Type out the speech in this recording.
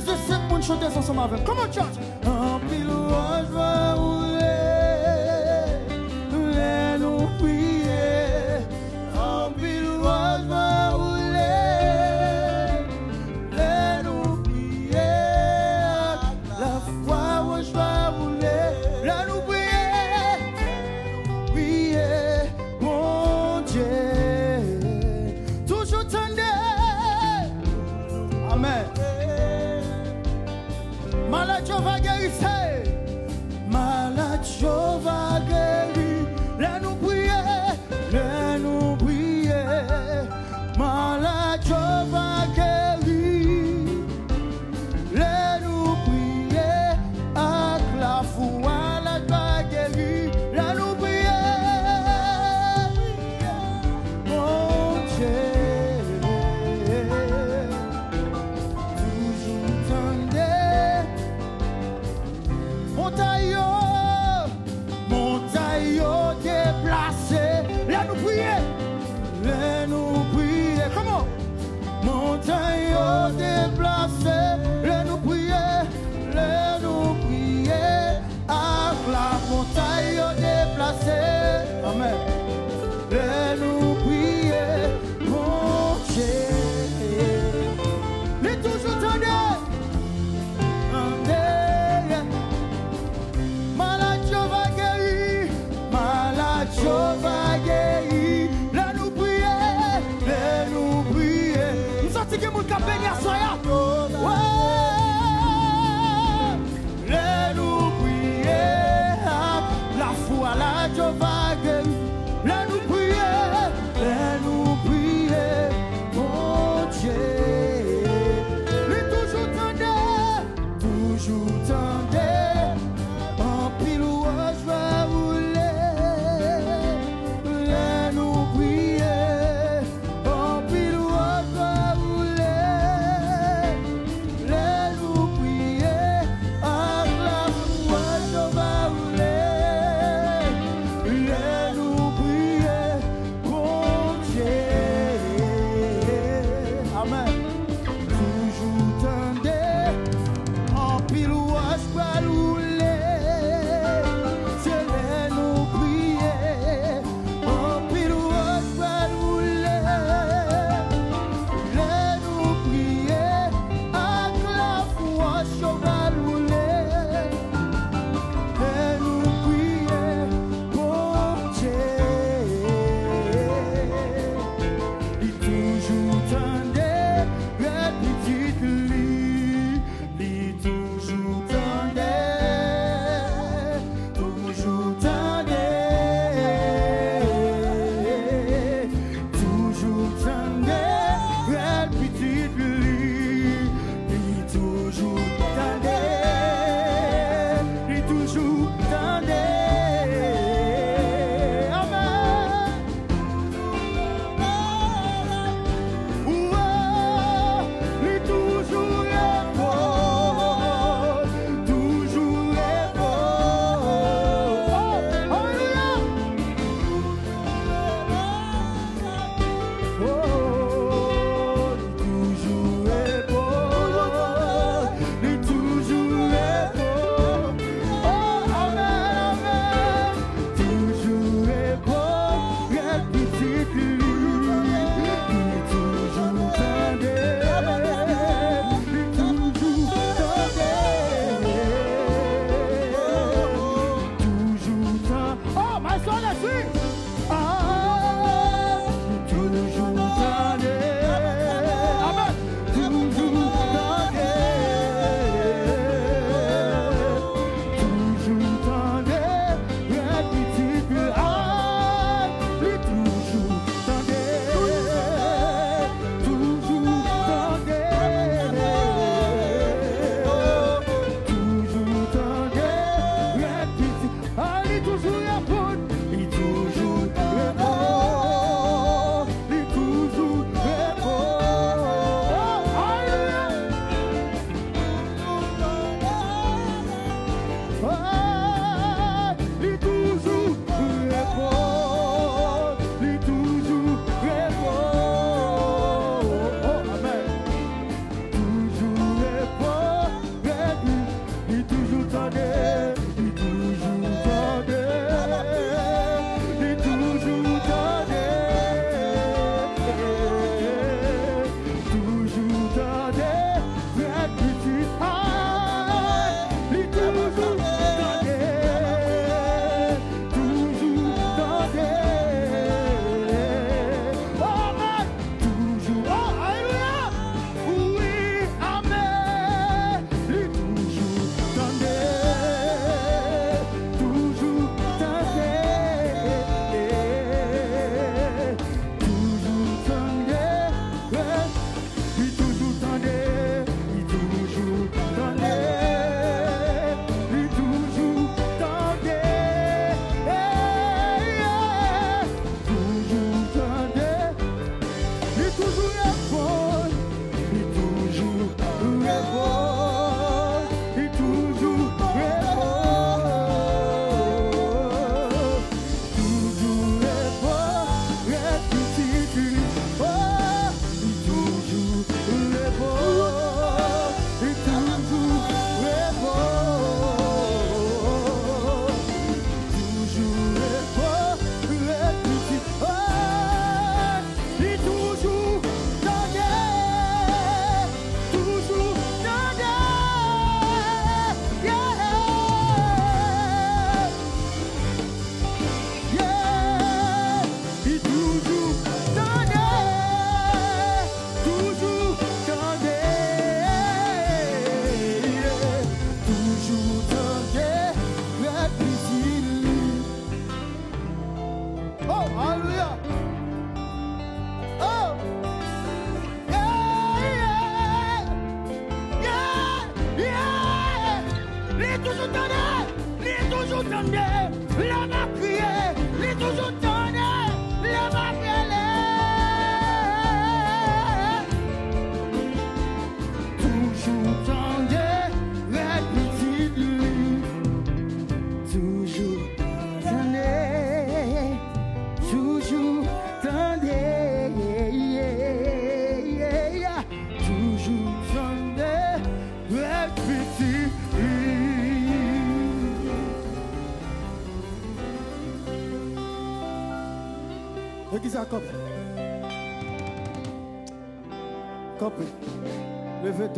besoin de 5 personnes chanter ensemble avec. Come on, church. En pile rouge va rouler, nous prier. En pile rouge va rouler, nous prier. La foi rouge va rouler, nous prier. Prier, mon Dieu. Toujours tendre. Amen. Malade va guérir, malade va guérir. Laisse-nous prier, laisse-nous prier. Malade va guérir, laisse-nous prier. Avec la foi, la va guérir. Laisse-nous prier, mon Dieu. Montagne déplacée, laisse-nous prier, laisse-nous prier, comment? Montagne déplacée, laisse-nous prier, à la montagne déplacée, amen, laisse-nous prier, mon Dieu, les toujours tendez. Va guérir, laisse-nous prier, nous sortir que mon cap béni à soya, Campé. Levez